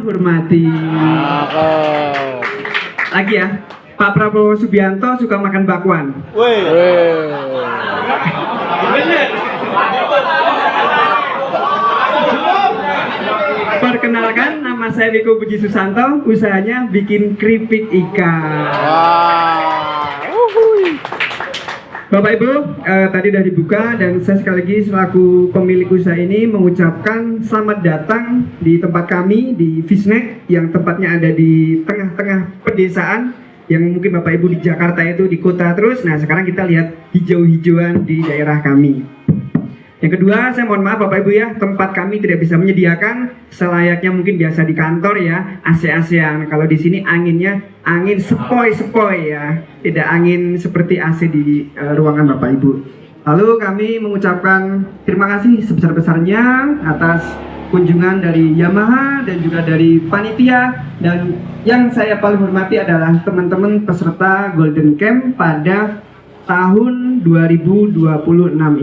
Hormati. Lagi ya, Pak Prabowo Subianto suka makan bakwan. Perkenalkan, nama saya Wiko Puji Susanto, usahanya bikin keripik ikan. Bapak Ibu, tadi sudah dibuka dan saya sekali lagi selaku pemilik usaha ini mengucapkan selamat datang di tempat kami di Fishneck yang tempatnya ada di tengah-tengah pedesaan yang mungkin Bapak Ibu di Jakarta itu di kota terus. Nah sekarang kita lihat hijau-hijauan di daerah kami. Yang kedua, saya mohon maaf Bapak Ibu ya, tempat kami tidak bisa menyediakan selayaknya mungkin biasa di kantor ya, AC-AC-an. Kalau di sini anginnya angin sepoi-sepoi ya, tidak angin seperti AC di ruangan Bapak Ibu. Lalu kami mengucapkan terima kasih sebesar-besarnya atas kunjungan dari Yamaha dan juga dari panitia, dan yang saya paling hormati adalah teman-teman peserta Golden Camp pada tahun 2026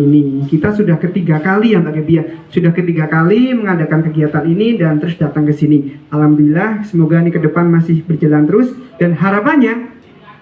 ini. Kita sudah ketiga kali ya Mbak Gebi ya, sudah ketiga kali mengadakan kegiatan ini dan terus datang ke sini. Alhamdulillah, semoga ini ke depan masih berjalan terus dan harapannya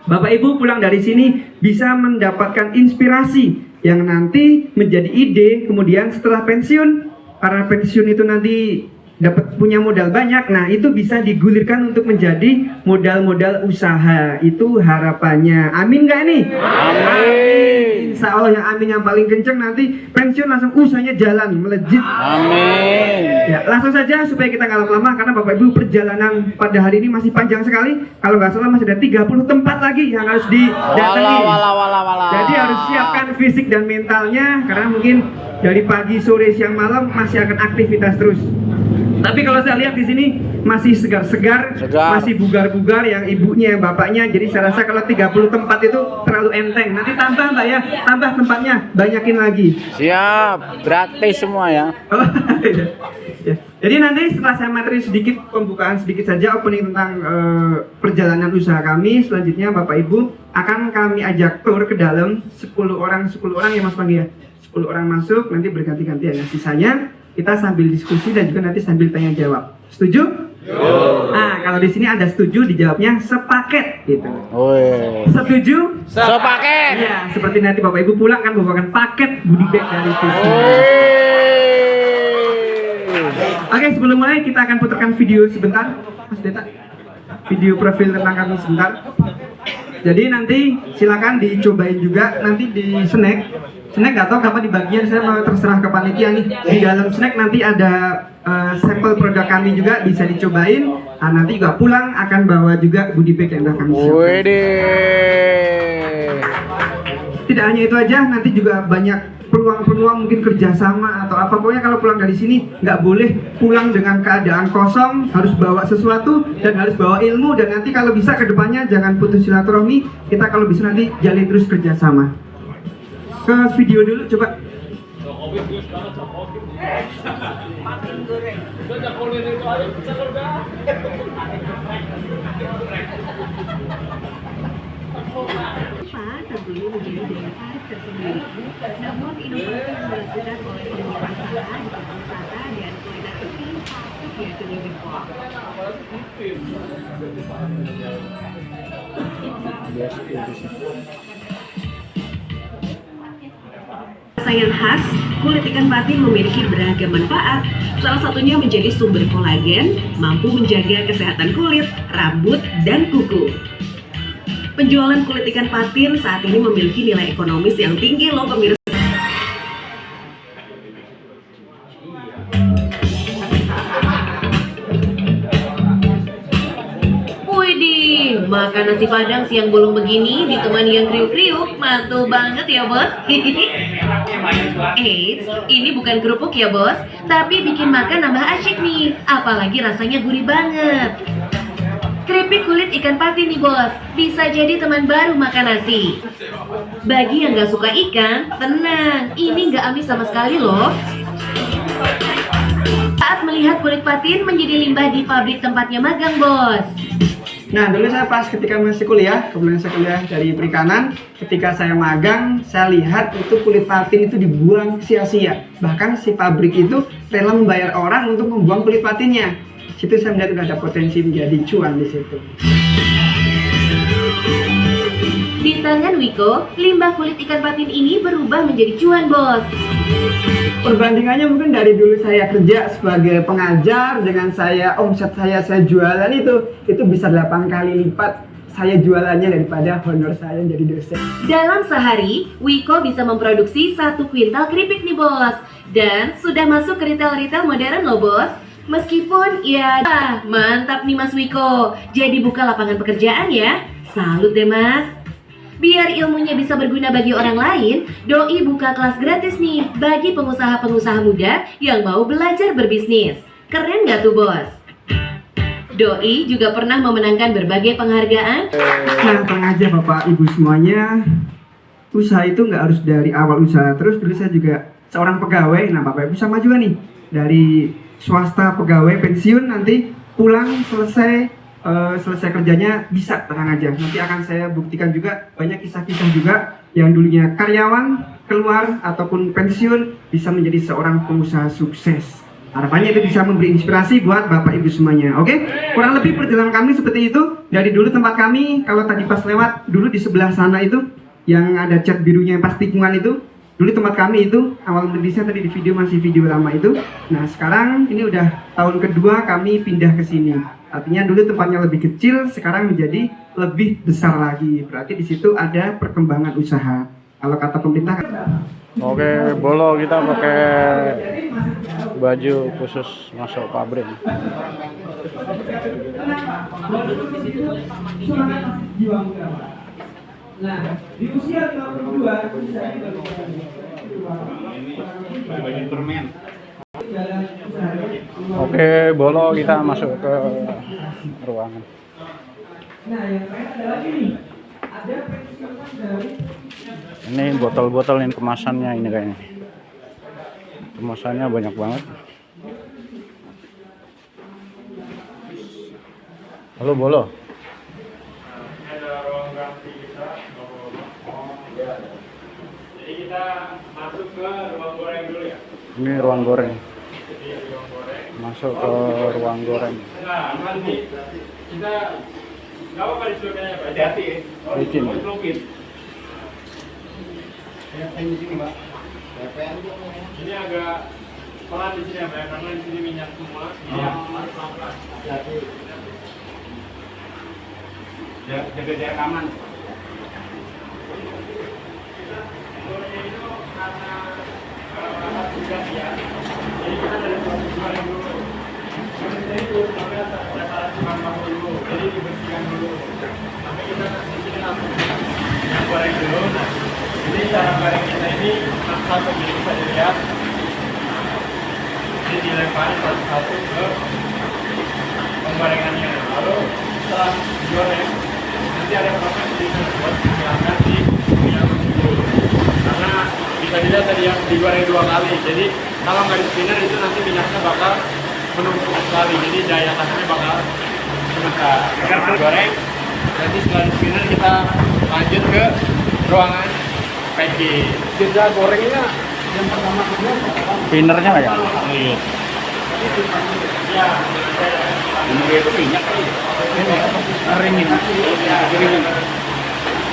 Bapak Ibu pulang dari sini bisa mendapatkan inspirasi yang nanti menjadi ide kemudian setelah pensiun. Karena pensiun itu nanti dapat punya modal banyak, nah itu bisa digulirkan untuk menjadi modal-modal usaha. Itu harapannya. Amin gak nih? Amin. Insya Allah yang amin yang paling kenceng, nanti pensiun langsung usahanya jalan melejit. Amin. Ya langsung saja supaya kita nggak lama-lama, karena Bapak Ibu perjalanan pada hari ini masih panjang sekali. Kalau nggak salah masih ada 30 tempat lagi yang harus didatangi. Jadi harus siapkan fisik dan mentalnya, karena mungkin dari pagi, sore, siang, malam masih akan aktivitas terus. Tapi kalau saya lihat di sini masih segar-segar, masih bugar-bugar yang ibunya, yang bapaknya. Jadi saya rasa kalau 30 tempat itu terlalu enteng. Nanti tambah Mbak ya, tambah tempatnya, banyakin lagi. Siap, gratis semua ya. Ya. Jadi nanti setelah saya materi sedikit, pembukaan sedikit saja, opening tentang perjalanan usaha kami. Selanjutnya Bapak Ibu akan kami ajak tour ke dalam 10 orang ya Mas Panggi ya. 10 orang masuk, nanti berganti-ganti ya. Sisanya kita sambil diskusi dan juga nanti sambil tanya jawab. Setuju? Nah, kalau di sini ada setuju, dijawabnya sepaket gitu. Setuju? Sepaket. Iya, seperti nanti Bapak Ibu pulang kan membawakan paket goodie bag dari Fishneck. Oke, sebelum mulai kita akan putarkan video sebentar, Mas Deta. Video profil tentang kami sebentar. Jadi nanti silakan dicobain juga nanti di snack. Snack nggak tahu kapan dibagian, saya mau terserah ke panitia nih. Di dalam snack nanti ada sampel produk kami juga bisa dicobain. Nah, nanti juga pulang akan bawa juga goodie bag yang akan kami siapkan. Tidak hanya itu aja, nanti juga banyak peluang-peluang mungkin kerjasama atau apa. Pokoknya kalau pulang dari sini nggak boleh pulang dengan keadaan kosong, harus bawa sesuatu dan harus bawa ilmu. Dan nanti kalau bisa kedepannya jangan putus silaturahmi, kita kalau bisa nanti jalin terus kerjasama. Ke video dulu coba. Tentunya menjadi daya tarik tersendiri. Namun inovasi yang dilakukan oleh pemilik usaha di tempat wisata dan kuliner ini patut diacungi jempol. Rasa yang khas, kulit ikan patin memiliki beragam manfaat. Salah satunya menjadi sumber kolagen, mampu menjaga kesehatan kulit, rambut, dan kuku. Penjualan kulit ikan patin saat ini memiliki nilai ekonomis yang tinggi loh pemirsa. Widih, makan nasi padang siang bolong begini ditemani yang kriuk-kriuk, mantul banget ya bos. Eits, ini bukan kerupuk ya bos, tapi bikin makan nambah asyik nih, apalagi rasanya gurih banget. Keripik kulit ikan patin nih bos, bisa jadi teman baru makan nasi. Bagi yang gak suka ikan, tenang, ini gak amis sama sekali loh. Saat melihat kulit patin menjadi limbah di pabrik tempatnya magang bos. Nah, dulu saya pas ketika masih kuliah, kemudian saya kuliah dari perikanan. Ketika saya magang, saya lihat itu kulit patin itu dibuang sia-sia. Bahkan si pabrik itu rela membayar orang untuk membuang kulit patinnya. situ saya melihat udah ada potensi menjadi cuan di situ. Di tangan Wiko, limbah kulit ikan patin ini berubah menjadi cuan, Bos. Perbandingannya mungkin dari dulu saya kerja sebagai pengajar dengan omset saya jualan itu bisa 8 kali lipat saya jualannya daripada honor saya jadi dosen. Dalam sehari, Wiko bisa memproduksi 1 kuintal keripik nih, Bos. Dan sudah masuk ke retail-retail modern loh, Bos. Meskipun ya, mantap nih Mas Wiko. Jadi buka lapangan pekerjaan ya. Salut deh, Mas. Biar ilmunya bisa berguna bagi orang lain, Doi buka kelas gratis nih bagi pengusaha-pengusaha muda yang mau belajar berbisnis. Keren gak tuh, Bos? Doi juga pernah memenangkan berbagai penghargaan. Nah, tenang aja Bapak Ibu semuanya, usaha itu nggak harus dari awal usaha. Terus dulu saya juga seorang pegawai. Nah, Bapak Ibu sama juga nih, dari swasta pegawai pensiun nanti pulang selesai kerjanya bisa, tenang aja. Nanti akan saya buktikan juga banyak kisah-kisah juga yang dulunya karyawan keluar ataupun pensiun bisa menjadi seorang pengusaha sukses. Harapannya itu bisa memberi inspirasi buat Bapak Ibu semuanya. Oke? Kurang lebih perjalanan kami seperti itu. Dari dulu tempat kami, kalau tadi pas lewat dulu di sebelah sana itu yang ada cat birunya pas tikungan itu, dulu tempat kami itu awal berdirinya tadi di video masih video lama itu. Nah, sekarang ini udah tahun kedua kami pindah ke sini. Artinya dulu tempatnya lebih kecil, sekarang menjadi lebih besar lagi. Berarti di situ ada perkembangan usaha. Kalau kata pemerintah. Oke, Bolo kita pakai baju khusus masuk pabrik. Nah, di usia 52 Oke, Bolo kita masuk ke ruangan. Nah, yang lain ada lagi nih. Ada pensiunan dari Ini botol-botol ini kemasannya ini kayaknya. Kemasannya banyak banget. Halo Bolo. Jadi kita masuk ke ruang goreng dulu ya. Ini ruang goreng. Jadi ruang goreng. Masuk ke ruang goreng. Nah, nanti kita nggak apa-apa disuruhnya Pak. Hati-hati ya. Licin. Lukit. Ini agak pelan di sini ya, Pak, karena di sini minyak semua. Ini yang pelan-pelan. Jaga jarak aman. Jadi kita dari proses goreng dulu. Jadi itu sampai ada saran dulu. Jadi dibersihkan dulu. Sampai kita bersihkan minyak goreng dulu. Nah, ini cara goreng kita ini satu bisa dilihat. Jadi dilempar satu-satu ke penggorengannya. Lalu setelah digoreng, nanti ada proses buat dihilangkan di minyak dulu. Karena bisa dilihat tadi yang digoreng 2 kali. Jadi kalau nggak di spinner itu nanti minyaknya bakal menumpuk sekali. Jadi daya tahannya bakal sebentar. Karena goreng. Nanti setelah di spinner kita lanjut ke ruangan packing. Jeda gorengnya yang pertama kedua Spinnernya nggak ya? iya. Ya, Ini itu minyak kali. Ini ringin.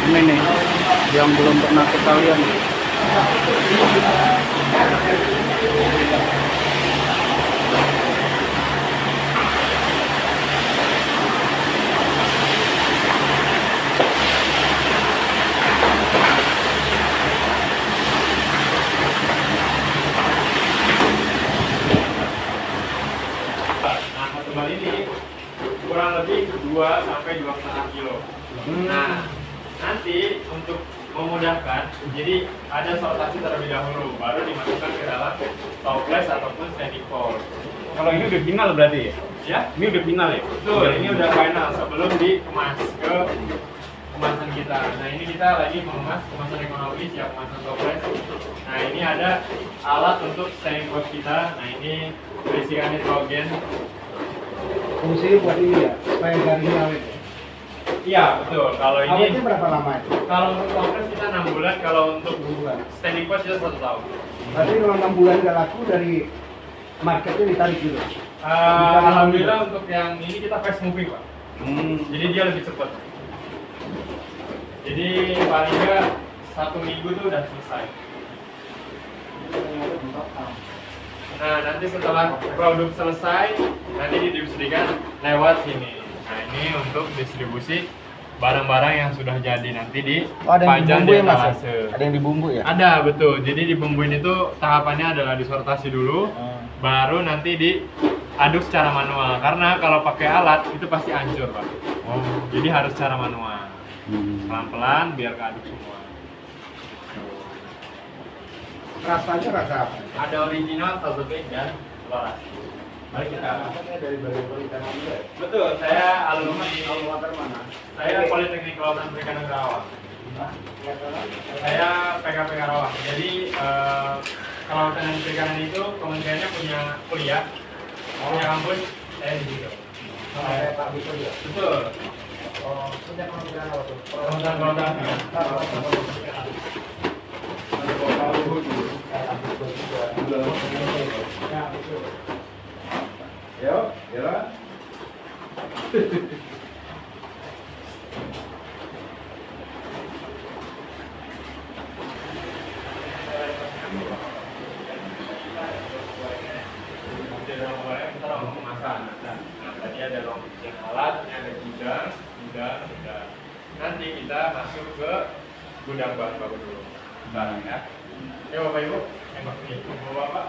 Ini nih yang belum pernah kita lihat. nah tebal ini kurang lebih 2 sampai 2,5 kilo. Nah, nanti untuk memudahkan, jadi ada sortasi terlebih dahulu, baru dimasukkan ke dalam toples ataupun standing pot. Kalau ini udah final berarti ya? Ya, Ini udah final ya? betul. Ini udah final sebelum dikemas ke kemasan kita. Nah, ini kita lagi mengemas kemasan ekonomis ya, kemasan toples. Nah, ini ada alat untuk standing pot kita. Nah, ini berisikan nitrogen. Fungsinya buat ini ya, supaya garingnya awet. Iya, betul. Kalau ini Awetnya berapa lama itu? kalau untuk toples kita 6 bulan, kalau untuk 6 bulan. standing pot kita 1 tahun. Berarti kalau 6 bulan nggak laku dari marketnya ditarik gitu. Alhamdulillah untuk yang ini kita fast moving Pak. Jadi dia lebih cepat. Jadi paling nggak 1 minggu tuh udah selesai. Nah nanti setelah produk selesai, nanti didistribusikan lewat sini. Nah ini untuk distribusi barang-barang yang sudah jadi nanti dipajang di etalase. Ada yang dibumbu ya? Ada betul. Jadi dibumbuin itu tahapannya adalah disortasi dulu, baru nanti diaduk secara manual. Karena kalau pakai alat itu pasti hancur Pak. Jadi harus secara manual. Pelan-pelan biar keaduk semua. Rasanya rasa apa? Ada original, salted dan loras. Mari kita. Dari Bali Tanah ya? Betul, saya alumni. Alumni mana? Saya Politeknik Kelautan Perikanan Karawang. Saya PKP Karawang. Jadi kelautan dan perikanan itu kementeriannya punya kuliah, punya kampus. Saya di situ. Pak Biko ya? Betul. Oh, sejak kapan berapa tuh? Kelautan. Yo, ya. Tadi ada yang alat, ada gudang. Nanti kita masuk ke gudang bahan baku dulu. Barang ya. Ya Bapak Ibu, tembak nih, Bapak.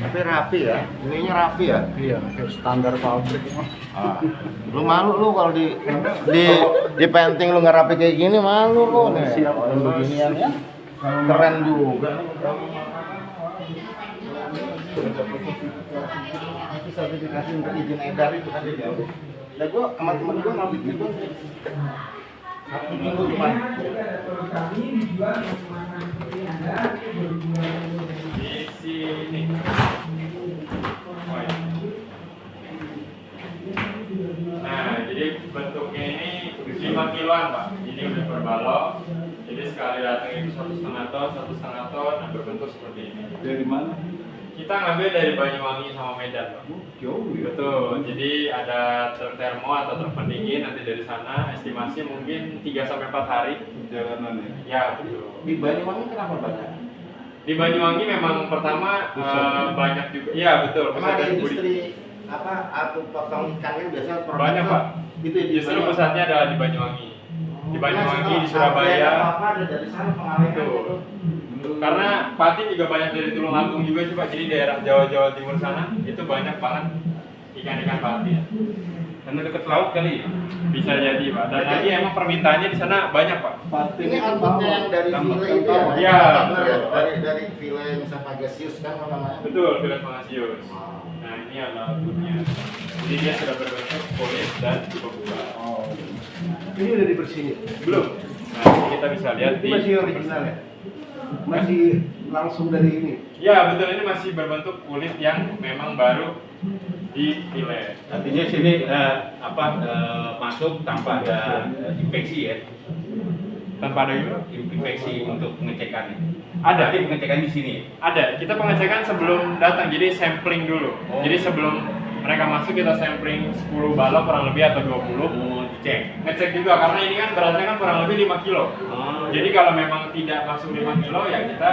Tapi rapi ya, ininya rapi ya. Iya, standar pabrik. Lu malu lu kalau di painting lu nggak rapi kayak gini, malu lu nih. Siap. Beginian ya. Keren juga. Itu sertifikasi untuk izin edar itu kan dia. Ya gua teman-teman gua ngambil gitu sih. Satu minggu cuma. Di sini. Nah, jadi bentuknya ini 5 kiloan Pak. Ini udah berbalok. Jadi sekali datang itu 1,5 ton, 1,5 ton, nah berbentuk seperti ini. Dari mana? Kita ngambil dari Banyuwangi sama Medan Pak. Jauh ya. Betul. Jadi ada truk termo atau truk pendingin nanti dari sana. Estimasi mungkin 3-4 hari. Jalanan ya. Ya betul. Di Banyuwangi kenapa banyak? Di Banyuwangi memang pertama banyak juga. Iya betul. Emang ada Pusat dan industri apa atau potong ikannya biasanya produk Banyak, Pak. Gitu ya, di Justru Banyuwangi. pusatnya adalah di Banyuwangi. Di Banyuwangi, di Apa Surabaya. ada dari sana pengalaman Betul. Karena Pati juga banyak dari Tulungagung juga sih Pak. Jadi daerah Jawa Timur sana itu banyak banget ikan-ikan Pati. Karena dekat laut kali ya. Bisa jadi Pak. Dan lagi emang permintaannya di sana banyak Pak. ini outputnya yang dari file itu ya? Iya, Benar ya? betul. Dari file misalnya Pagasius kan namanya. Betul, Filet Pangasius. Nah ini adalah outputnya. Jadi dia sudah berbentuk kulit dan berbuah. Oh. Ini udah dibersihin. Belum. Nah ini kita bisa lihat Ini masih original ya? Masih langsung dari ini. Ya betul, ini masih berbentuk kulit yang memang baru di filet. Artinya sini masuk tanpa ada infeksi ya. Tanpa ada gitu? Infeksi untuk pengecekannya. Ada. Berarti pengecekan di sini. Ada. Kita pengecekan sebelum datang, jadi sampling dulu. Jadi sebelum mereka masuk kita sampling 10 balok kurang lebih atau 20. Dicek. Ngecek juga karena ini kan beratnya kan kurang lebih 5 kilo. Jadi kalau memang tidak masuk 5 kilo ya kita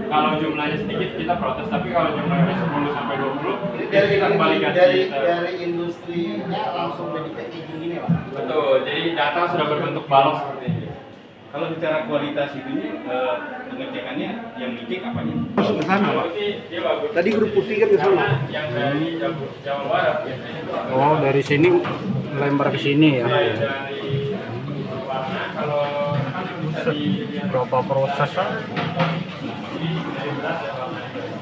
kalau jumlahnya sedikit kita protes, tapi kalau jumlahnya 10 sampai 20 Dari kita kembalikan dari industrinya langsung jadi packaging gini Pak. Betul. Jadi datang sudah berbentuk balok seperti ini. Kalau bicara kualitas itunya, pengecekannya yang dicek apanya? Ke sana Pak. Dia bagus. Tadi grup putih kan ke sana. Karena yang dari Jawa Barat biasanya itu agak Oh, dari sini lempar ke sini ya. dari warna kalau kan bisa dilihat Berapa proses?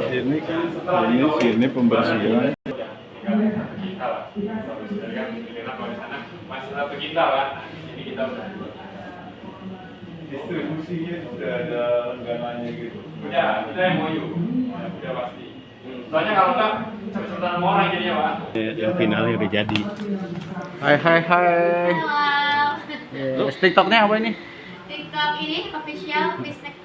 Ini kan sini pembersihan. kita lah. Jadi kan kalau di sana masih 1 kintal lah. Ini kita udah Distribusinya sudah ada langganannya gitu. udah MOU. Udah pasti. Soalnya kalau enggak cepet-cepetan sama orang jadinya Pak. Yang finalnya udah jadi. Hai hai hai. Halo. TikToknya apa ini? TikTok ini official Fishneck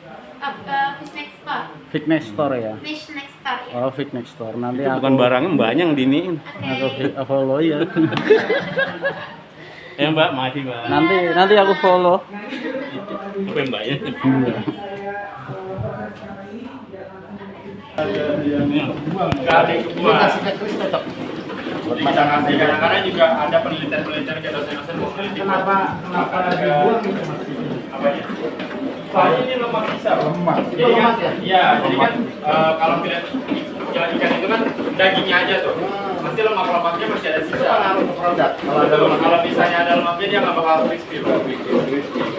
Store. Fitness Store ya. Fishneck Store ya. Oh, Fitness Store. Nanti Itu aku bukan barangnya mbaknya yang diniin. aku follow ya. Ya mbak, makasih mbak. Nanti aku follow. Apa yang mbaknya? Nggak ada yang kebuang. Kasih ke Chris tetap. Bisa ngasih, kadang-kadang juga ada penelitian-penelitian kayak dosen-dosen mau meneliti. Kenapa dibuang gitu mas? Apanya? Soalnya ini lemak bisa. Lemak. Jadi kan, Lemak ya? iya, jadi kan kalau kita ikan itu kan dagingnya aja tuh. Pasti lemak-lemaknya masih ada Itu sisa. pengaruh ke produk. Kalau ada Betul, lemak. kalau misalnya ada lemaknya dia nggak bakal crispy.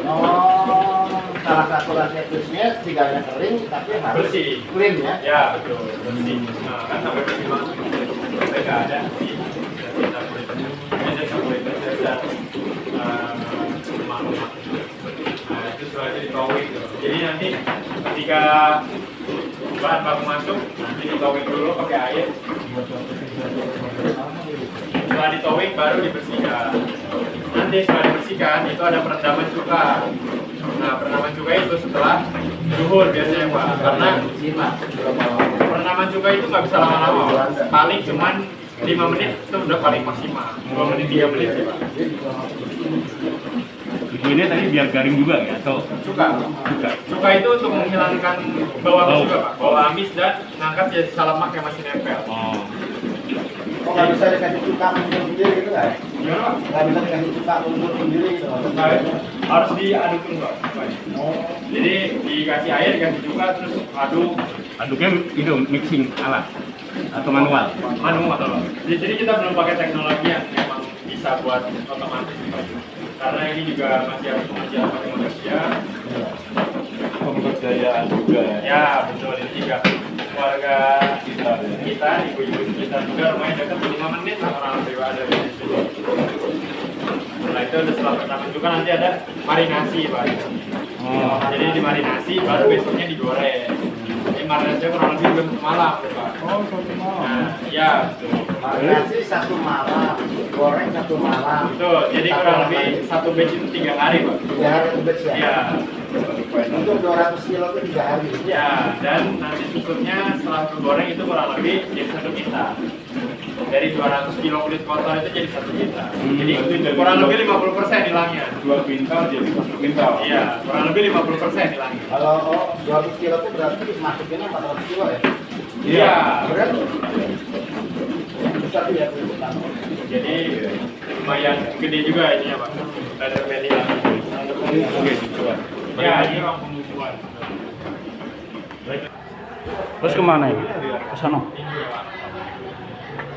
Oh, salah satu rahasia Chrisnya tiganya kering tapi harus Bersih. clean ya. Ya, betul. Bersih. Nah, kan sampai bersih banget. Sampai nggak ada. Biasanya sampai biasa. Lemak-lemak. Nah, itu setelah itu ditowing. Jadi nanti ketika bahan baku masuk, nanti ditowing dulu pakai air. Setelah ditowing baru dibersihkan. Nanti setelah dibersihkan itu ada perendaman cuka. Nah, perendaman cuka itu setelah zuhur biasanya Pak. Karena perendaman cuka itu nggak bisa lama-lama Pak. Paling cuman 5 menit itu udah paling maksimal. 2 menit 3 menit sih Pak. Ini tadi biar garing juga ya atau Cuka. Cuka itu untuk menghilangkan bau amis juga Pak. Bau amis dan ngangkat sisa lemak yang masih nempel. oh. Oh, nggak bisa dikasih cuka mundur sendiri gitu nggak? Gimana Pak? Nggak bisa dikasih cuka mundur sendiri gitu. Nah, harus diaduk dulu Pak. Jadi dikasih air, dikasih cuka, terus aduk. Aduknya itu mixing alat atau manual? Manual. Jadi kita belum pakai teknologi yang memang bisa buat otomatis Pak. Karena ini juga masih harus pengajian pakai manusia. Pemberdayaan juga Ya betul, ini juga warga kita, ibu-ibu kita juga lumayan dekat 5 menit lah orang lebih ada di sini. Setelah itu ada setelah pertama juga nanti ada marinasi Pak. Oh. Jadi dimarinasi baru besoknya digoreng. Ini marinasinya kurang lebih udah 1 malam Pak. Oh, satu malam. Nah, ya betul. Marinasi 1 malam, goreng 1 malam. Betul, jadi kurang lebih 1 batch itu 3 hari Pak. 3 hari itu batch ya? Iya. Untuk 200 kilo itu 3 hari. Ya, dan nanti susutnya setelah tergoreng itu kurang lebih jadi 1 kita. Dari 200 kilo kulit kotor itu jadi 1 kita. Jadi kurang lebih 50% hilangnya. 2 kuintal jadi 1 kuintal. Iya, kurang lebih 50% hilangnya. Kalau 200 kilo itu berarti masukinnya 400 kilo ya? Iya. Berarti besar ya kulit utama. Jadi lumayan gede juga ininya Pak. Ada media. Oke, coba. Ya, ini ruang pembukuan. Terus kemana ini? Ke sana.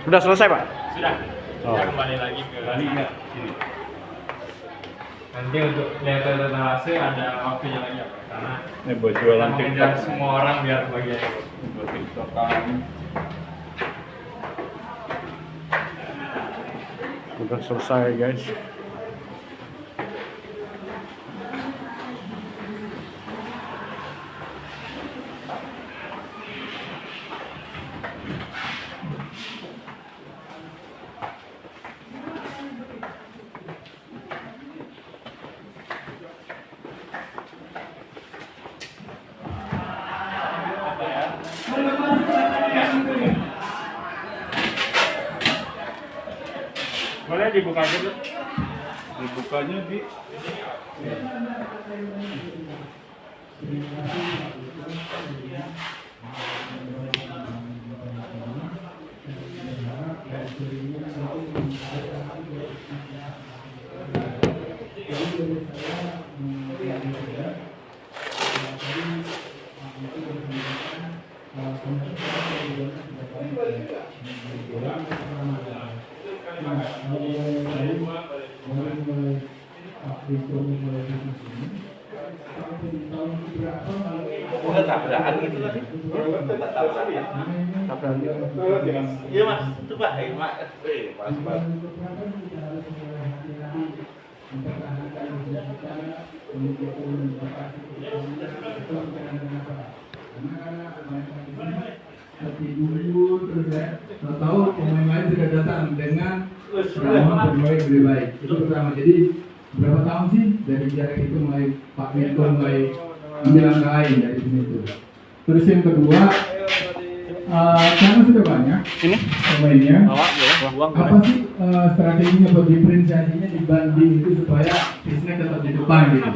Sudah selesai, Pak? Sudah. Oh. Kita kembali lagi ke Balik sini. nanti untuk lihat hasil ada waktunya lagi ya Pak. Karena Ini buat jualan mengejar TikTok. semua orang biar bagian Buat TikTok kan. Udah selesai, guys. boleh dibuka dulu. Dibukanya di tabrakan gitu tadi. Iya mas, itu pak, mas, pas pas. Dulu terus ya, tahu pemain lain sudah datang dengan drama bermain lebih baik. Itu pertama. Jadi berapa tahun tahun sih dari jarak itu mulai Pak Menko mulai ambil langkah lain dari situ. Terus yang kedua, karena sudah banyak pemainnya, apa sih strateginya buat diferensiasinya dibanding itu supaya Fisnek tetap di depan gitu.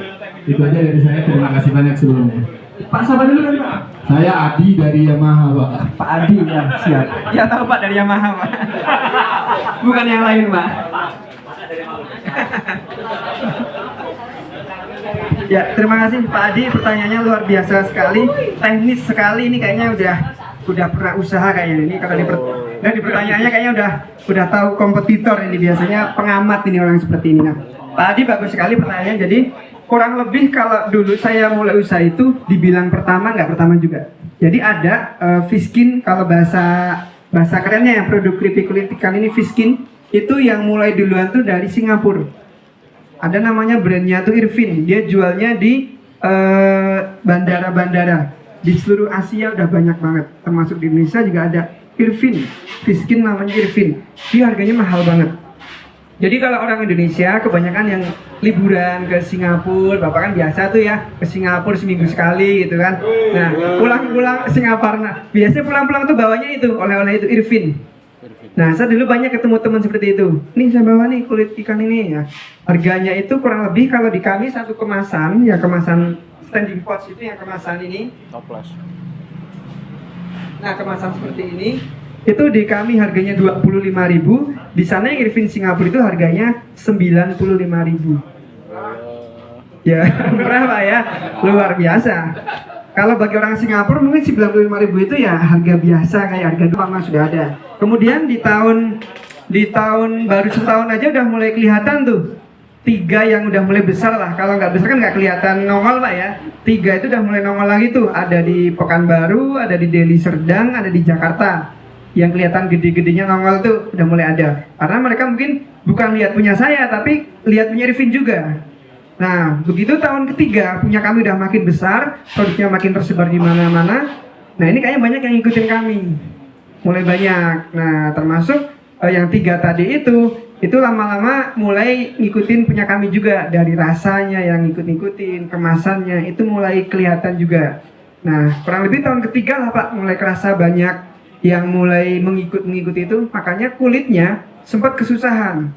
Itu aja dari saya, terima kasih banyak sebelumnya. Pak siapa dulu kan Pak? Saya Adi dari Yamaha Pak. Pak Adi ya, siap. Ya tahu Pak dari Yamaha Pak. Bukan yang lain Pak. Ya, terima kasih Pak Adi, pertanyaannya luar biasa sekali, teknis sekali ini kayaknya udah pernah usaha kayaknya ini kalau di pertanyaannya kayaknya udah tahu kompetitor ini biasanya pengamat ini orang seperti ini. Nah, Pak Adi bagus sekali pertanyaannya. Jadi kurang lebih kalau dulu saya mulai usaha itu dibilang pertama nggak pertama juga. Jadi ada Fiskin, kalau bahasa kerennya yang produk keripik kulit ikan ini Fiskin itu yang mulai duluan tuh dari Singapura. Ada namanya brandnya tuh Irvin, dia jualnya di bandara-bandara di seluruh Asia udah banyak banget, termasuk di Indonesia juga ada Irvin, Fiskin namanya Irvin, dia harganya mahal banget. Jadi kalau orang Indonesia kebanyakan yang liburan ke Singapura, Bapak kan biasa tuh ya ke Singapura seminggu sekali gitu kan. Nah pulang-pulang ke Singapura, nah biasanya pulang-pulang tuh bawanya itu oleh-oleh itu Irvin. Nah saya dulu banyak ketemu teman seperti itu. Nih saya bawa nih kulit ikan ini ya. Harganya itu kurang lebih kalau di kami satu kemasan, ya kemasan standing pots itu yang kemasan ini. Nah kemasan seperti ini itu di kami harganya 25.000, di sana yang Irvin Singapura itu harganya 95.000. Ya murah Pak ya, luar biasa. Kalau bagi orang Singapura mungkin 95.000 itu ya harga biasa kayak harga lama sudah ada. Kemudian di tahun baru setahun aja udah mulai kelihatan tuh 3 yang udah mulai besar lah. Kalau nggak besar kan nggak kelihatan nongol Pak ya. 3 itu udah mulai nongol lagi tuh. Ada di Pekanbaru, ada di Deli Serdang, ada di Jakarta. Yang kelihatan gede-gedenya nongol tuh udah mulai ada. Karena mereka mungkin bukan lihat punya saya, tapi lihat punya Irvin juga. Nah, begitu tahun ketiga punya kami udah makin besar, produknya makin tersebar di mana-mana. Nah, ini kayaknya banyak yang ngikutin kami. Mulai banyak. Nah, termasuk yang 3 tadi itu lama-lama mulai ngikutin punya kami juga. Dari rasanya yang ngikut-ngikutin, kemasannya itu mulai kelihatan juga. Nah, kurang lebih tahun ketiga lah Pak, mulai kerasa banyak yang mulai mengikuti itu. Makanya kulitnya sempat kesusahan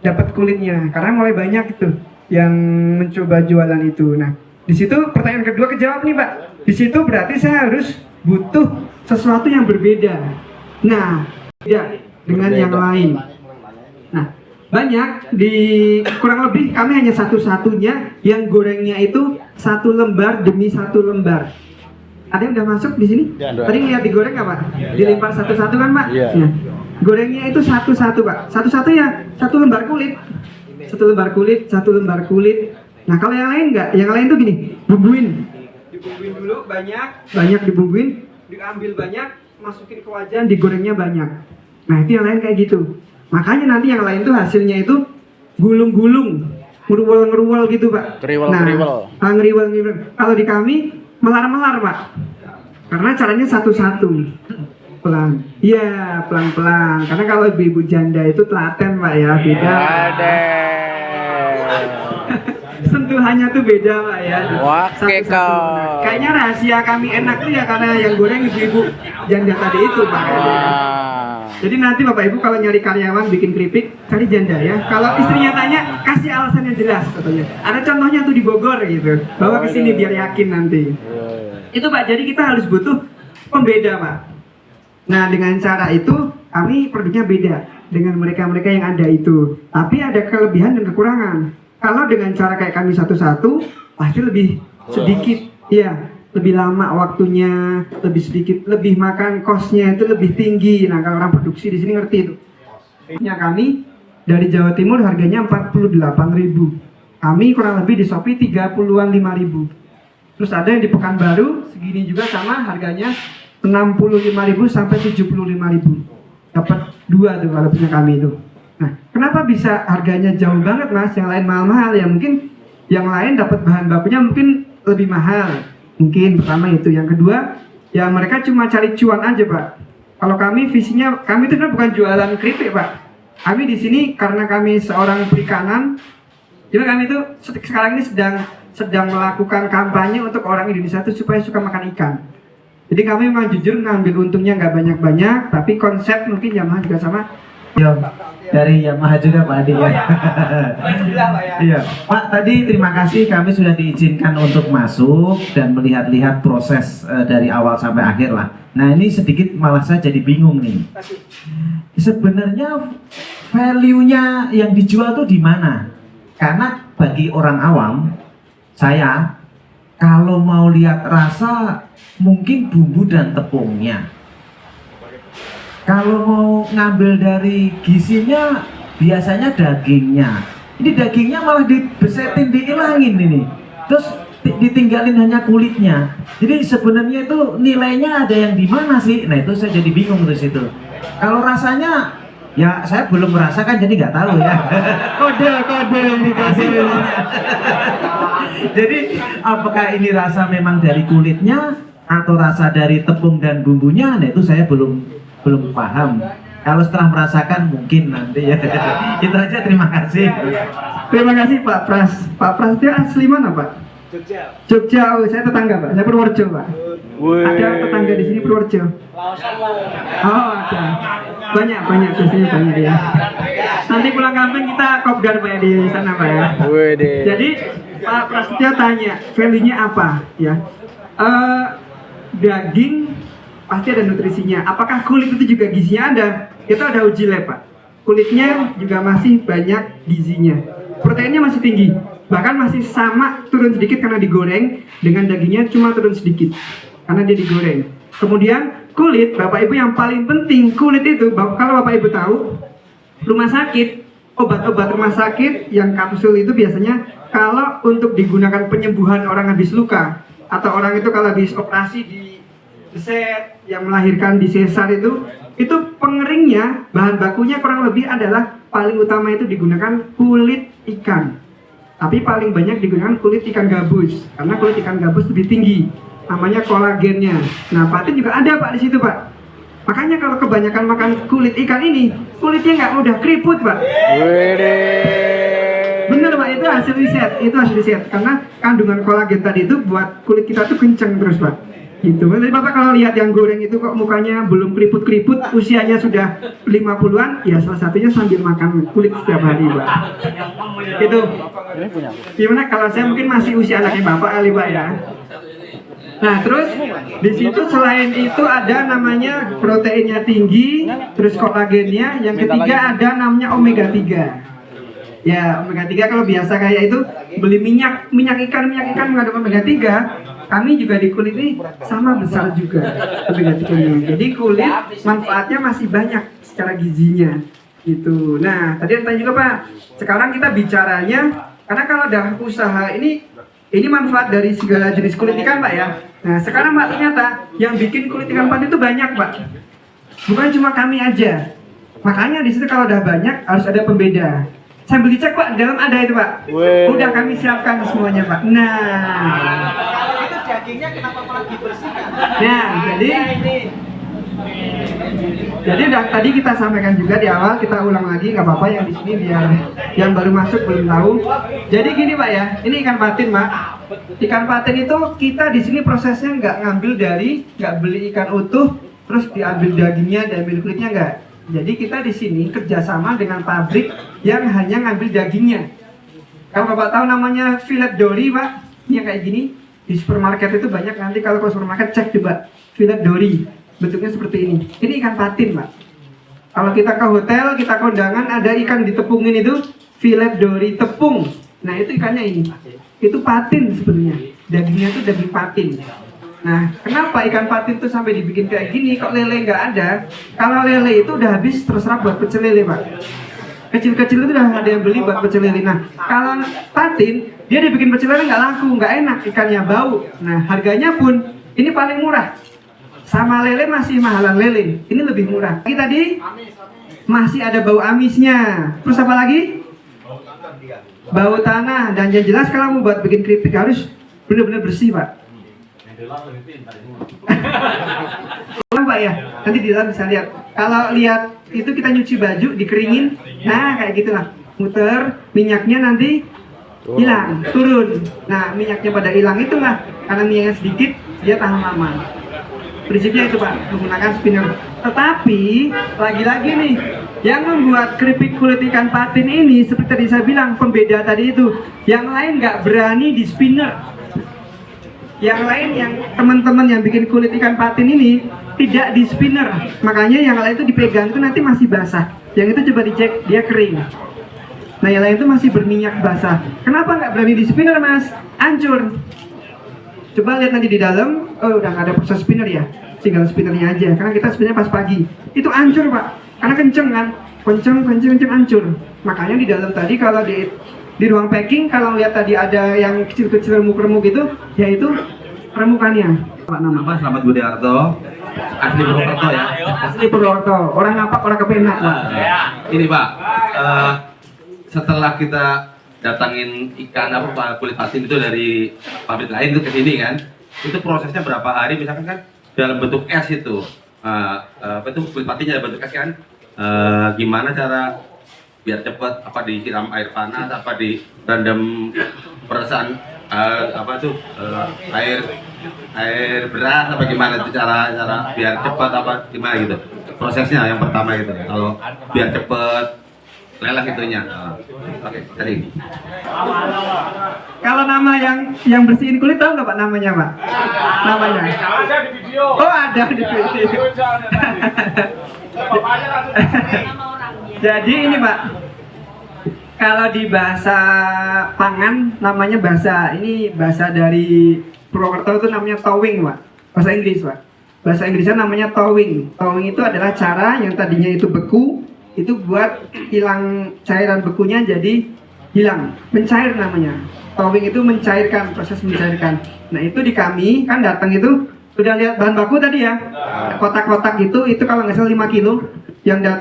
dapat kulitnya, karena mulai banyak itu yang mencoba jualan itu. Nah, di situ pertanyaan kedua kejawab nih Pak. Di situ berarti saya harus butuh sesuatu yang berbeda. Nah, ya dengan yang lain. Nah, banyak di kurang lebih kami hanya satu-satunya yang gorengnya itu 1 lembar demi 1 lembar. Ada yang udah masuk di sini? Ya, tadi ngeliat digoreng nggak Pak? Dilempar satu-satu kan Pak? Iya. Ya. Gorengnya itu satu-satu Pak. Satu-satu ya 1 lembar kulit. 1 lembar kulit, 1 lembar kulit. Nah kalau yang lain enggak, yang lain tuh gini, bumbuin. Dibumbuin dulu banyak dibumbuin, diambil banyak, masukin ke wajan, digorengnya banyak. Nah itu yang lain kayak gitu. Makanya nanti yang lain tuh hasilnya itu gulung-gulung, ngeruwel gitu Pak. Ngeriwel. Kalau di kami melar-melar Pak. Karena caranya satu-satu. Pelan. Iya, pelan-pelan. Karena kalau ibu-ibu janda itu telaten Pak ya, beda. Sentuhannya tuh beda Pak ya. Satu-satu. Kayaknya rahasia kami enak tuh ya karena yang goreng ibu-ibu janda tadi itu Pak. Jadi nanti Bapak Ibu kalau nyari karyawan bikin keripik, cari janda ya. Kalau istrinya tanya, kasih alasan yang jelas katanya. Ada contohnya tuh di Bogor gitu. Bawa ke sini biar yakin nanti. Itu Pak, jadi kita harus butuh pembeda Pak. Nah dengan cara itu kami produknya beda dengan mereka-mereka yang ada itu. Tapi ada kelebihan dan kekurangan. Kalau dengan cara kayak kami satu-satu pasti lebih sedikit, ya lebih lama waktunya, lebih sedikit, lebih makan kosnya itu lebih tinggi. Nah kalau orang produksi di sini ngerti itu. Kami dari Jawa Timur harganya 48.000. Kami kurang lebih di Shopee 30-an 5.000. Terus ada yang di Pekanbaru segini juga sama harganya 65.000 sampai 75.000. Dapat 2 tuh kalau punya kami itu. Nah, kenapa bisa harganya jauh banget Mas? Yang lain mahal-mahal ya, mungkin yang lain dapat bahan bakunya mungkin lebih mahal. Mungkin pertama itu. Yang kedua, ya mereka cuma cari cuan aja Pak. Kalau kami visinya, kami itu bukan jualan keripik Pak. Kami di sini karena kami seorang perikanan, Jadi kami itu sekarang ini sedang melakukan kampanye untuk orang Indonesia itu supaya suka makan ikan. Jadi kami memang jujur ngambil untungnya nggak banyak-banyak, tapi konsep mungkin Yamaha juga sama. Yo, dari Yamaha juga Pak Adi ya. Iya, Pak, tadi terima kasih kami sudah diizinkan untuk masuk dan melihat-lihat proses dari awal sampai akhir lah. Nah ini sedikit malah saya jadi bingung nih. Sebenarnya value-nya yang dijual tuh di mana? Karena bagi orang awam, saya kalau mau lihat rasa mungkin bumbu dan tepungnya. Kalau mau ngambil dari gizinya biasanya dagingnya. Ini dagingnya malah dibesetin, dihilangin ini. Terus ditinggalin hanya kulitnya. Jadi sebenarnya itu nilainya ada yang di mana sih? Nah itu saya jadi bingung terus itu. Kalau rasanya ya saya belum merasakan jadi nggak tahu ya. Kode indikasi. Jadi apakah ini rasa memang dari kulitnya atau rasa dari tepung dan bumbunya? Nah itu saya belum paham. Kalau setelah merasakan mungkin nanti ya. Itu aja, terima kasih. Terima kasih Pak Pras. Pak Pras itu asli mana Pak? Jogja. Oh, saya tetangga Pak. Saya Purworejo Pak. Ada tetangga di sini Purworejo. Oh ada. Banyak biasanya banyak ya. Nanti pulang kampung kita kopdar Pak ya di sana Pak ya. Jadi Pak Prasetyo tanya value-nya apa ya? Daging pasti ada nutrisinya. Apakah kulit itu juga gizinya ada? Itu ada uji lab Pak. Kulitnya juga masih banyak gizinya. Proteinnya masih tinggi. Bahkan masih sama, turun sedikit karena digoreng. Dengan dagingnya cuma turun sedikit karena dia digoreng. Kemudian kulit, Bapak Ibu yang paling penting, kulit itu kalau Bapak Ibu tahu, rumah sakit, obat-obat rumah sakit yang kapsul itu biasanya kalau untuk digunakan penyembuhan orang habis luka atau orang itu kalau habis operasi di beset yang melahirkan di sesar itu pengeringnya, bahan bakunya kurang lebih adalah paling utama itu digunakan kulit ikan. Tapi paling banyak digunakan kulit ikan gabus karena kulit ikan gabus lebih tinggi, namanya kolagennya. Nah, patin juga ada Pak di situ Pak. Makanya kalau kebanyakan makan kulit ikan ini, kulitnya nggak mudah keriput Pak. Bener Pak, itu hasil riset, karena kandungan kolagen tadi itu buat kulit kita tuh kenceng terus Pak. Gitu. Jadi Bapak kalau lihat yang goreng itu kok mukanya belum keriput-keriput, usianya sudah 50-an, ya salah satunya sambil makan kulit setiap hari Pak. Itu. Gimana kalau saya mungkin masih usia anaknya Bapak kali Pak ya. Nah terus di situ selain itu ada namanya proteinnya tinggi, terus kolagennya, yang ketiga ada namanya omega 3. Ya omega 3 kalau biasa kayak itu beli minyak ikan mengandung omega 3, kami juga di kulit ini sama besar juga omega 3-nya. Jadi kulit manfaatnya masih banyak secara gizinya gitu. Nah tadi yang tanya juga Pak, sekarang kita bicaranya karena kalau udah usaha ini manfaat dari segala jenis kulit ikan Pak ya. Nah sekarang Pak ternyata yang bikin kulit ikan patin itu banyak Pak, bukan cuma kami aja. Makanya di situ kalau udah banyak harus ada pembeda. Saya beli cek Pak, di dalam ada itu Pak. Udah kami siapkan semuanya Pak. Nah Itu dagingnya kenapa malah dibersihkan? Nah jadi udah tadi kita sampaikan juga di awal, kita ulang lagi nggak apa-apa yang di sini biar yang baru masuk belum tahu. Jadi gini Pak ya, ini ikan patin Pak. Ikan patin itu kita di sini prosesnya nggak beli ikan utuh terus diambil dagingnya, diambil kulitnya nggak. Jadi kita di sini kerjasama dengan pabrik yang hanya ngambil dagingnya. Kalau Bapak tahu namanya fillet dory Pak, ini yang kayak gini di supermarket itu banyak. Nanti kalau ke supermarket cek coba fillet dory, bentuknya seperti ini. Ini ikan patin Pak. Kalau kita ke hotel, kita kondangan ada ikan ditepungin itu fillet dory tepung. Nah itu ikannya ini, itu patin sebenarnya. Dagingnya itu daging patin. Nah, kenapa ikan patin itu sampai dibikin kayak gini? Kok lele nggak ada? Kalau lele itu udah habis terserah buat pecel lele Pak. Kecil-kecil itu udah ada yang beli buat pecel lele. Nah, kalau patin dia dibikin pecel lele nggak laku, nggak enak, ikannya bau. Nah, harganya pun ini paling murah. Sama lele masih mahalan lele. Ini lebih murah. Ini tadi masih ada bau amisnya. Terus apa lagi? Bau tanah. Dan yang jelas kalau mau buat bikin keripik harus benar-benar bersih Pak. Pak ya, nanti di dalam bisa lihat. Kalau lihat itu kita nyuci baju, dikeringin, nah kayak gitulah. Muter minyaknya nanti hilang, turun. Nah, minyaknya pada hilang itulah karena minyaknya sedikit, dia tahan lama. Prinsipnya itu Pak, menggunakan spinner. Tetapi lagi-lagi nih, yang membuat keripik kulit ikan patin ini seperti tadi saya bilang, pembeda tadi itu, yang lain nggak berani di spinner. Yang lain, yang teman-teman yang bikin kulit ikan patin ini tidak di spinner. Makanya yang lain itu dipegang itu nanti masih basah. Yang itu coba dicek, dia kering. Nah yang lain itu masih berminyak basah. Kenapa nggak berani di spinner Mas? Hancur. Coba lihat nanti di dalam, oh udah nggak ada proses spinner ya, tinggal spinnernya aja. Karena kita spinner pas pagi, itu hancur Pak. Karena kenceng kan, kenceng hancur. Makanya di dalam tadi kalau di ruang packing, kalau lihat tadi ada yang kecil-kecil remuk-remuk itu, yaitu remukannya. Pak nama Apa? Selamat Budi Harto, asli Purwokerto ya. asli Purwokerto, orang ngapak, orang kepenak Pak. Ini Pak, setelah kita datangin ikan apa kulit patin itu dari pabrik lain itu ke sini kan, itu prosesnya berapa hari? Misalkan kan dalam bentuk es itu, apa itu kulit patinnya dalam bentuk es kan? Gimana cara biar cepat? Apa disiram air panas? Apa direndam peresan? Apa tuh air beras? Apa gimana itu cara biar cepat? Apa gimana gitu? Prosesnya yang pertama gitu. Kalau biar cepat lelah itunya. Oke, tadi. Kalau nama yang bersihin kulit tahu nggak Pak namanya Pak? Namanya? Ada di video. Oh ada di video. Jadi ini Pak, kalau di bahasa pangan namanya bahasa, ini bahasa dari Purwokerto itu namanya towing Pak, bahasa Inggris Pak. Bahasa Inggrisnya namanya towing. Towing itu adalah cara yang tadinya itu beku, itu buat hilang cairan bekunya jadi hilang, mencair namanya. Towing itu mencairkan, proses mencairkan. Nah itu di kami kan datang itu udah lihat bahan baku tadi ya, kotak-kotak itu kalau nggak salah 5 kilo. Yang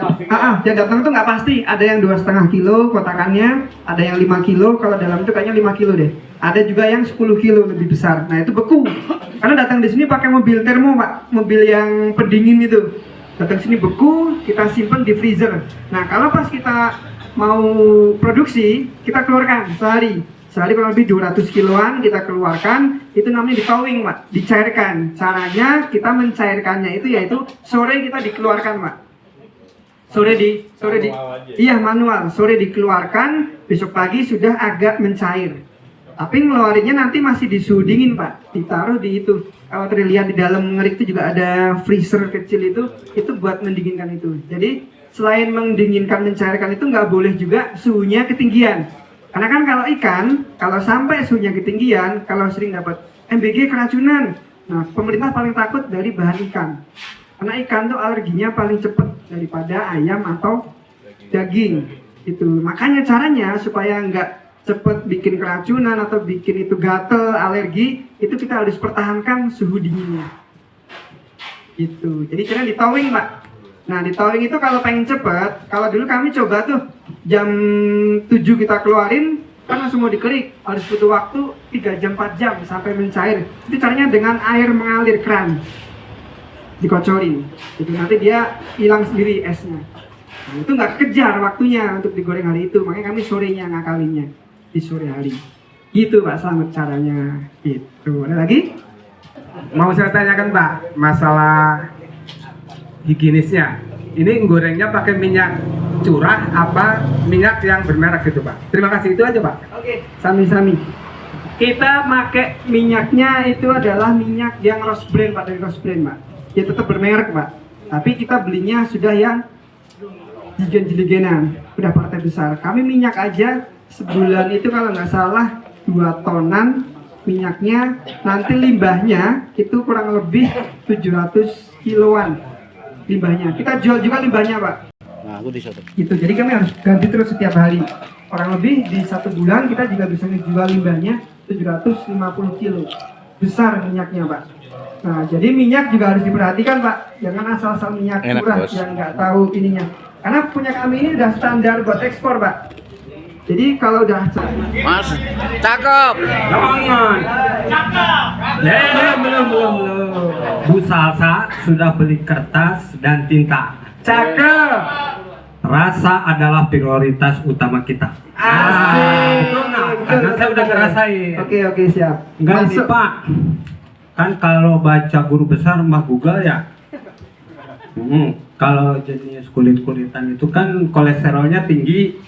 datang itu nggak pasti, ada yang 2,5 kilo kotakannya, ada yang 5 kilo, kalau dalam itu kayaknya 5 kilo deh. Ada juga yang 10 kilo lebih besar. Nah itu beku, karena datang di sini pakai mobil termo Pak, mobil yang pendingin itu. Datang sini beku, kita simpan di freezer. Nah kalau pas kita mau produksi, kita keluarkan sehari kurang lebih 200 kiloan kita keluarkan, itu namanya di towing Pak, dicairkan. Caranya kita mencairkannya itu yaitu sore kita dikeluarkan Pak. Iya manual, sore dikeluarkan, besok pagi sudah agak mencair. Tapi ngeluarinnya nanti masih di suhu dingin Pak, ditaruh di itu. Kalau terlihat di dalam ngerik itu juga ada freezer kecil itu buat mendinginkan itu. Jadi selain mendinginkan, mencairkan itu nggak boleh juga suhunya ketinggian. Karena kan kalau ikan, kalau sampai suhunya ketinggian, kalau sering dapat MBG keracunan. Nah pemerintah paling takut dari bahan ikan. Karena ikan tuh alerginya paling cepat daripada ayam atau daging. Itu makanya caranya supaya nggak cepet bikin keracunan atau bikin itu gatel, alergi, itu kita harus pertahankan suhu dinginnya. Gitu. Jadi kira di towing Pak. Nah di towing itu kalau pengen cepet, kalau dulu kami coba tuh jam 7 kita keluarin, kan langsung mau dikerik, harus butuh waktu 3 jam 4 jam sampai mencair. Itu caranya dengan air mengalir keran, dikocorin. Jadi nanti dia hilang sendiri esnya. Nah, itu nggak kejar waktunya untuk digoreng hari itu, makanya kami sorenya ngakalinnya di sore hari. Gitu Pak Slamet caranya. Gitu. Ada lagi? Mau saya tanyakan Pak, masalah higienisnya. Ini gorengnya pakai minyak curah apa minyak yang bermerek gitu Pak? Terima kasih, itu aja Pak. Oke, sami-sami. Kita pakai minyaknya itu adalah minyak yang Rose Brand Pak, dari Rose Brand Pak. Ya tetap bermerek Pak. Tapi kita belinya sudah yang jiligen-jiligenan, udah partai besar. Kami minyak aja sebulan itu kalau nggak salah 2 tonan minyaknya. Nanti limbahnya itu kurang lebih 700 kiloan limbahnya. Kita jual juga limbahnya Pak. Nah, aku di situ. Gitu. Jadi kami harus ganti terus setiap hari. Kurang lebih di 1 bulan kita juga bisa jual limbahnya 750 kilo. Besar minyaknya Pak. Nah jadi minyak juga harus diperhatikan Pak. Jangan asal-asal minyak curah yang nggak tahu ininya. Karena punya kami ini udah standar buat ekspor Pak. Jadi kalau udah Mas, cakep. Jangan. Belum. Bu Salsa sudah beli kertas dan tinta. cakep. Rasa adalah prioritas utama kita. Asik. Nah, betul, karena saya udah ngerasain. Oke, siap. Enggak nih Masuk. Pak, kan kalau baca guru besar mah Google ya. Kalau jenis kulit-kulitan itu kan kolesterolnya tinggi.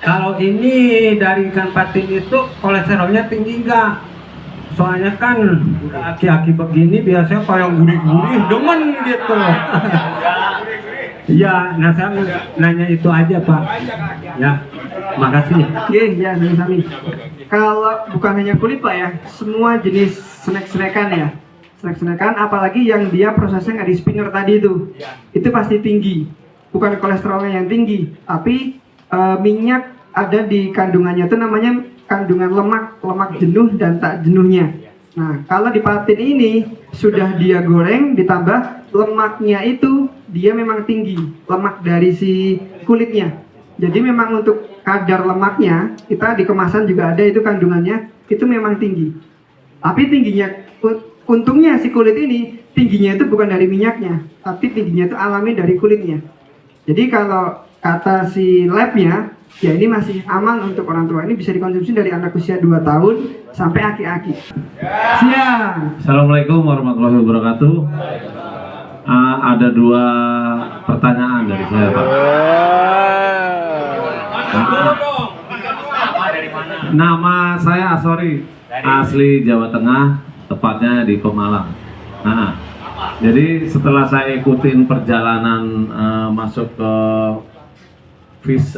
Kalau ini dari ikan patin itu kolesterolnya tinggi enggak? Soalnya kan udah aki-aki begini biasanya kayak gurih-gurih demen gitu. Iya, nah saya nanya itu aja Pak. Ya, makasih. Ya, sami-sami. Kalau bukan hanya kulit Pak ya, semua jenis snack-snackan ya. Snack-snackan apalagi yang dia prosesnya nggak di spinner tadi itu pasti tinggi. Bukan kolesterolnya yang tinggi, tapi minyak ada di kandungannya itu namanya kandungan lemak jenuh dan tak jenuhnya. Nah, kalau di patin ini sudah dia goreng ditambah lemaknya itu dia memang tinggi, lemak dari si kulitnya. Jadi memang untuk kadar lemaknya kita di kemasan juga ada itu kandungannya itu memang tinggi. Tapi tingginya untungnya si kulit ini tingginya itu bukan dari minyaknya, tapi tingginya itu alami dari kulitnya. Jadi kalau kata si labnya ya ini masih aman untuk orang tua, ini bisa dikonsumsi dari anak usia 2 tahun sampai aki-aki. Siap. Assalamualaikum warahmatullahi wabarakatuh. Ada 2 pertanyaan dari saya Pak. Nama saya Asori, asli Jawa Tengah, tepatnya di Pemalang. Nah, jadi setelah saya ikutin perjalanan masuk ke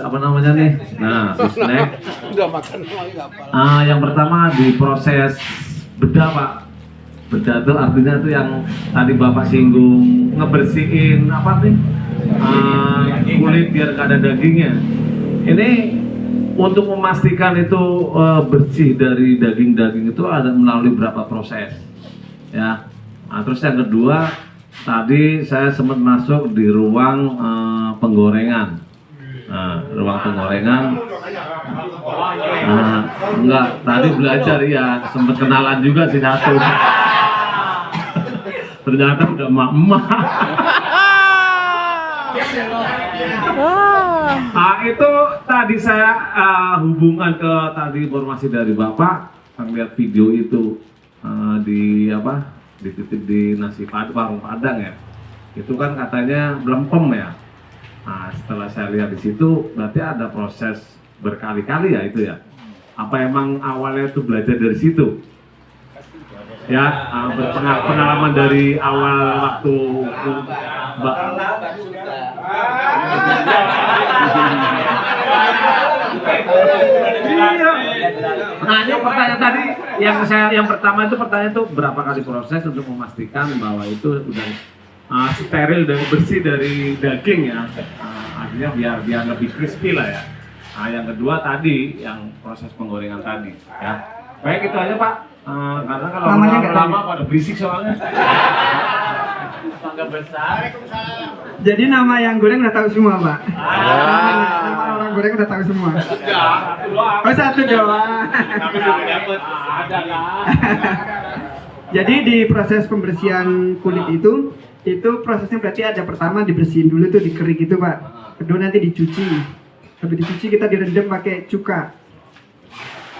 apa namanya nih? Nah, Fisnek. Yang pertama di proses bedah Pak. Bedah itu artinya itu yang tadi Bapak singgung, ngebersihin apa nih? Kulit biar gak ada dagingnya. Ini untuk memastikan itu bersih dari daging-daging itu ada melalui berapa proses, ya. Nah, terus yang kedua, tadi saya sempat masuk di ruang penggorengan. Nah, ruang penggorengan. Enggak, tadi belajar ya, sempat kenalan juga sih satu. Ternyata udah emak-emak. Nah, itu tadi saya hubungan ke tadi informasi dari Bapak, lihat video itu di apa? Dititip di nasi padang, warung Padang ya. Itu kan katanya belempem ya. Nah, setelah saya lihat di situ, berarti ada proses berkali-kali ya itu ya. Apa emang awalnya itu belajar dari situ? Ya, pengalaman dari awal waktu Nah, ini pertanyaan tadi yang pertama itu pertanyaan itu berapa kali proses untuk memastikan bahwa itu udah steril dan bersih dari daging ya. Artinya biar lebih crispy lah ya. Nah, yang kedua tadi yang proses penggorengan tadi ya. Baik, itu aja Pak. Karena kalau lama pada berisik soalnya. Mangga besar. Jadi nama yang goreng udah tahu semua Pak. Nama orang goreng udah tahu semua. Oh, satu doang. Ada lah. Jadi di proses pembersihan kulit itu prosesnya berarti ada pertama dibersihin dulu tuh, dikerik gitu Pak. Kedua nanti dicuci. Habis dicuci kita direndam pakai cuka.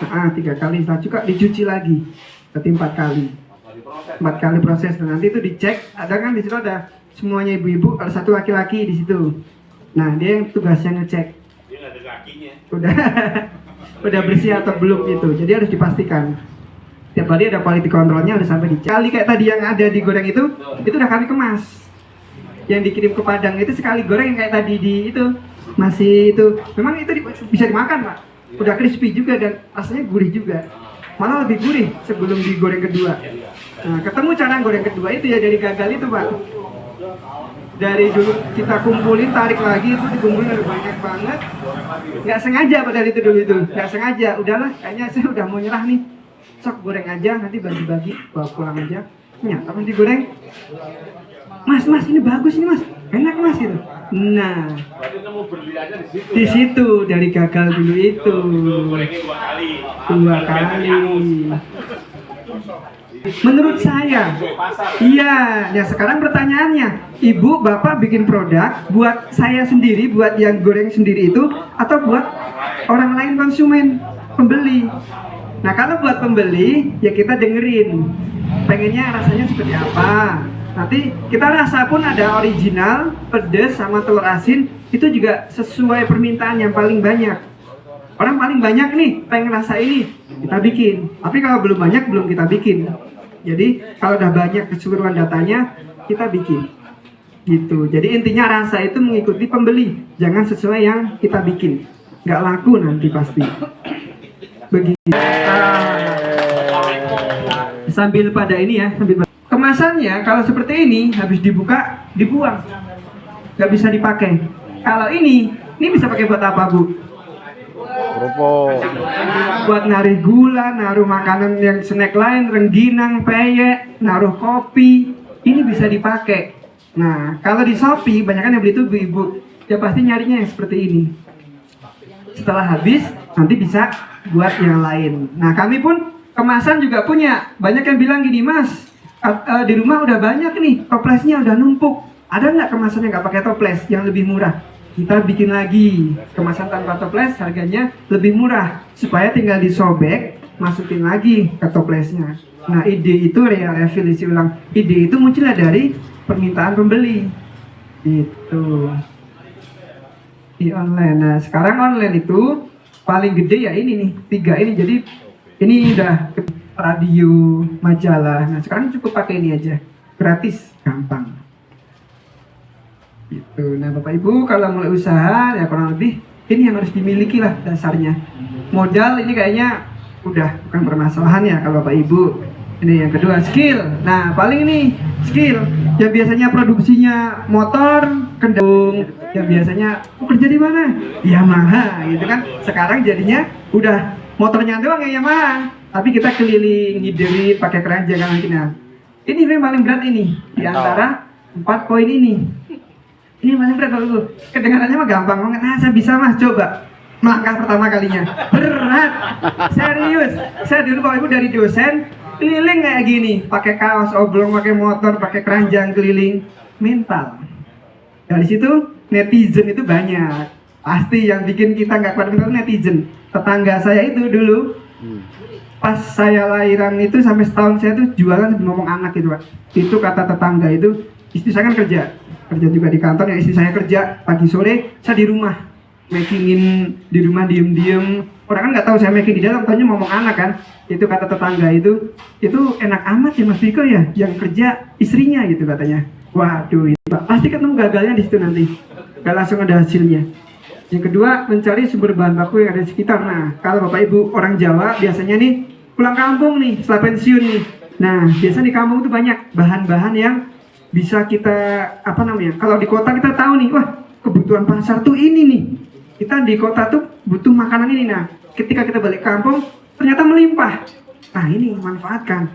3 kali, setelah cuka dicuci lagi. Berarti 4 kali. 4 kali proses. Dan nanti itu dicek, ada kan di situ ada semuanya ibu-ibu, ada satu laki-laki di situ. Nah, dia yang tugasnya ngecek. Dia nggak ada kakinya. Udah bersih atau belum itu. Jadi harus dipastikan. Tiap kali ada quality controlnya, udah sampai dicek. Kali kayak tadi yang ada di goreng itu udah kami kemas. Yang dikirim ke Padang itu sekali goreng yang kayak tadi di itu masih itu. Memang itu bisa dimakan Pak. Udah crispy juga dan rasanya gurih juga. Malah lebih gurih sebelum digoreng kedua. Nah, ketemu cara goreng kedua itu ya dari gagal itu Pak. Dari dulu kita kumpulin, tarik lagi itu dikumpulin ada banyak banget. Nggak sengaja padahal itu dulu itu, nggak sengaja. Udahlah, kayaknya saya udah mau nyerah nih. Sok goreng aja, nanti bagi-bagi, bawa pulang aja. Nyata pas digoreng, Mas ini bagus ini Mas, enak Mas gitu. Nah, di situ dari gagal dulu itu. Dua kali. Menurut saya, iya. Ya sekarang pertanyaannya, ibu, bapak bikin produk buat saya sendiri, buat yang goreng sendiri itu, atau buat orang lain konsumen? pembeli. Nah kalau buat pembeli ya kita dengerin pengennya rasanya seperti apa. Nanti kita rasa pun ada original, pedas sama telur asin, itu juga sesuai permintaan yang paling banyak. Orang paling banyak nih pengen rasa ini, kita bikin. Tapi kalau belum banyak belum kita bikin. Jadi kalau udah banyak keseluruhan datanya kita bikin. Gitu. Jadi intinya rasa itu mengikuti pembeli, jangan sesuai yang kita bikin. Nggak laku nanti pasti. Begitu. Sambil pada ini ya, kemasannya kalau seperti ini habis dibuka dibuang, nggak bisa dipakai. Kalau ini bisa pakai buat apa Bu? Buat naruh gula, naruh makanan yang snack lain, rengginang, peyek, naruh kopi, ini bisa dipakai. Nah kalau di Shopee banyak kan yang beli itu ibu-ibu, ya pasti nyarinya yang seperti ini. Setelah habis nanti bisa buat yang lain. Nah kami pun kemasan juga punya. Banyak yang bilang gini, Mas, di rumah udah banyak nih, toplesnya udah numpuk. Ada nggak kemasan yang nggak pakai toples yang lebih murah? Kita bikin lagi kemasan tanpa toples, harganya lebih murah supaya tinggal disobek, masukin lagi ke toplesnya. Nah ide itu revisi ulang. Ide itu munculnya dari permintaan pembeli. Itu di online. Nah sekarang online itu paling gede ya ini nih, 3 ini. Jadi ini udah radio, majalah. Nah sekarang cukup pakai ini aja, gratis, gampang. Gitu. Nah Bapak Ibu kalau mulai usaha ya kurang lebih ini yang harus dimiliki lah dasarnya. Modal ini kayaknya udah bukan permasalahan ya kalau Bapak Ibu. Ini yang kedua skill. Nah paling ini skill yang biasanya produksinya motor, kendung, yang biasanya kerja di mana? Yamaha gitu kan. Sekarang jadinya udah motornya doang ya Yamaha, tapi kita keliling ngiderin pakai keranjang kan. Nah ini yang paling berat ini di antara 4 poin ini. Ini paling berat Bapak Ibu. Kedengarannya mah gampang banget. Nah saya bisa Mas, coba melangkah pertama kalinya berat, serius. Saya dulu Bapak Ibu dari dosen keliling kayak gini, pakai kaos oblong, pakai motor, pakai keranjang keliling, mental. Dari situ netizen itu banyak. Pasti yang bikin kita nggak kuat mental netizen. Tetangga saya itu dulu pas saya lahiran itu sampai setahun saya tuh jualan ngomong anak gitu Pak. Itu kata tetangga itu, istri saya kan kerja juga di kantor ya, istri saya kerja pagi sore, saya di rumah makingin di rumah diem-diem. Orang kan nggak tahu saya making di dalam, taunya ngomong anak kan. Itu kata tetangga itu enak amat ya Mas Biko ya, yang kerja istrinya gitu katanya. Waduh itu Pak, pasti ketemu gagalnya di situ nanti, nggak langsung ada hasilnya. Yang kedua mencari sumber bahan baku yang ada di sekitar. Nah kalau Bapak Ibu orang Jawa biasanya nih pulang kampung nih setelah pensiun nih. Nah biasanya di kampung itu banyak bahan-bahan yang bisa kita kalau di kota kita tahu nih, wah kebutuhan pasar tuh ini nih, kita di kota tuh butuh makanan ini. Nah ketika kita balik kampung ternyata melimpah. Nah ini manfaatkan,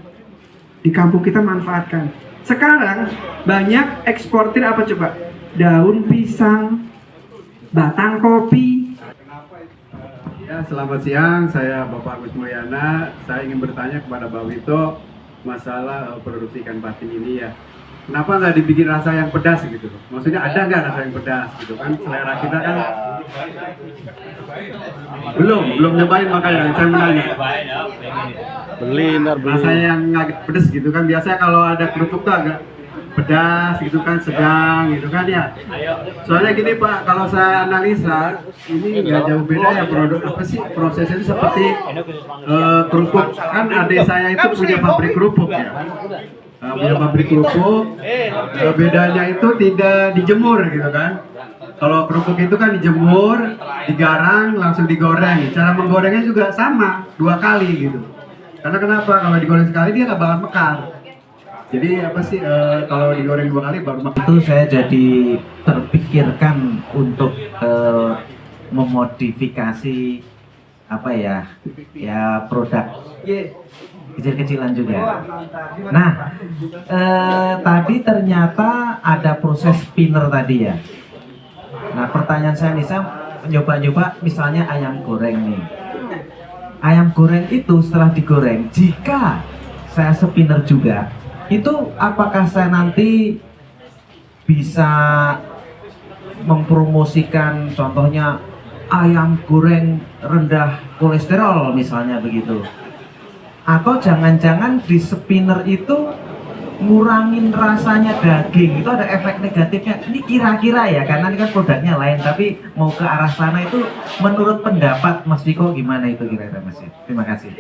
di kampung kita manfaatkan. Sekarang banyak eksportir apa coba? Daun pisang, batang kopi. Ya, selamat siang, saya Bapak Agus Mulyana. Saya ingin bertanya kepada Pak Wito masalah produksi ikan patin ini ya. Kenapa nggak dibikin rasa yang pedas gitu? Maksudnya ada nggak rasa yang pedas gitu kan? Selera kita kan belum nyobain, makanya saya menanya. Beli. Rasa yang agak pedas gitu kan? Biasanya kalau ada kerupuk tuh agak pedas gitu kan, sedang gitu kan ya. Soalnya gini Pak, kalau saya analisa ini nggak jauh beda ya produk apa sih, prosesnya itu seperti kerupuk kan. Adik saya itu punya pabrik kerupuk ya. Punya pabrik kerupuk, bedanya itu tidak dijemur gitu kan. Kalau kerupuk itu kan dijemur, digarang, langsung digoreng. Cara menggorengnya juga sama, 2 kali gitu. Karena kenapa? Kalau digoreng sekali dia nggak bakal mekar. Jadi apa sih, kalau digoreng 2 kali baru mekar. Itu saya jadi terpikirkan untuk memodifikasi apa ya produk kecil-kecilan juga. Nah, tadi ternyata ada proses spinner tadi ya. Nah, pertanyaan saya nih, saya nyoba-nyoba misalnya ayam goreng nih. Ayam goreng itu setelah digoreng, jika saya spinner juga, itu apakah saya nanti bisa mempromosikan contohnya ayam goreng rendah kolesterol misalnya begitu. Atau jangan-jangan di spinner itu ngurangin rasanya daging, itu ada efek negatifnya. Ini kira-kira ya, karena ini kan produknya lain, tapi mau ke arah sana itu menurut pendapat Mas Viko gimana itu kira-kira Mas? Terima kasih.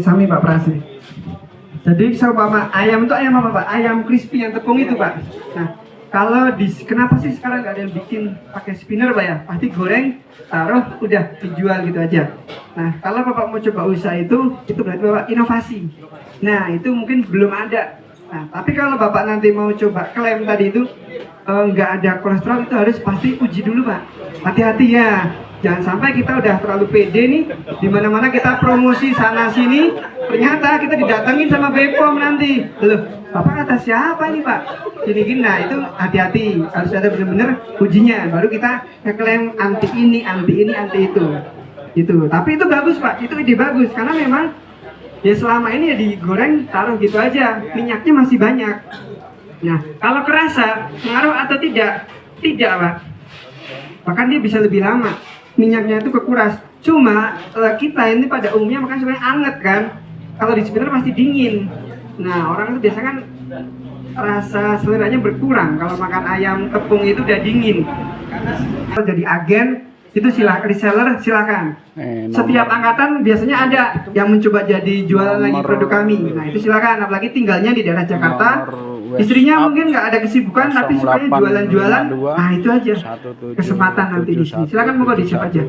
Sami Pak Prasi. Jadi seumpama ayam itu ayam apa Pak? Ayam crispy yang tepung itu Pak. Nah, kalau kenapa sih sekarang nggak ada yang bikin pakai spinner Pak ya? Pasti goreng, taruh, udah dijual gitu aja. Nah, kalau Bapak mau coba usaha itu berarti Bapak inovasi. Nah, itu mungkin belum ada. Nah, tapi kalau Bapak nanti mau coba klaim tadi itu nggak ada kolesterol, itu harus pasti uji dulu Pak. Hati-hati ya. Jangan sampai kita udah terlalu pede nih, dimana-mana kita promosi sana sini, ternyata kita didatengin sama BPOM nanti. Loh, Bapak kata siapa ini Pak? Gini-gini, nah itu hati-hati, harus ada benar-benar ujinya, baru kita ngeklaim anti ini, anti itu. Gitu. Tapi itu bagus Pak, itu ide bagus, karena memang ya selama ini ya digoreng taruh gitu aja, minyaknya masih banyak. Nah, kalau kerasa ngaruh atau tidak? Tidak Pak. Bahkan dia bisa lebih lama. Minyaknya itu kekuras. Cuma kita ini pada umumnya makan sebenarnya anget kan. Kalau di spinner pasti dingin. Nah, orang itu biasanya kan rasa seleranya berkurang kalau makan ayam tepung itu udah dingin. Kalau jadi agen itu reseller silakan. Setiap angkatan biasanya ada yang mencoba jadi jualan lagi produk kami. Nah, itu silakan, apalagi tinggalnya di daerah Jakarta. Istrinya mungkin nggak ada kesibukan tapi sukanya jualan-jualan. Nah, itu aja kesempatan nanti di sini. Silakan, moga di-share aja.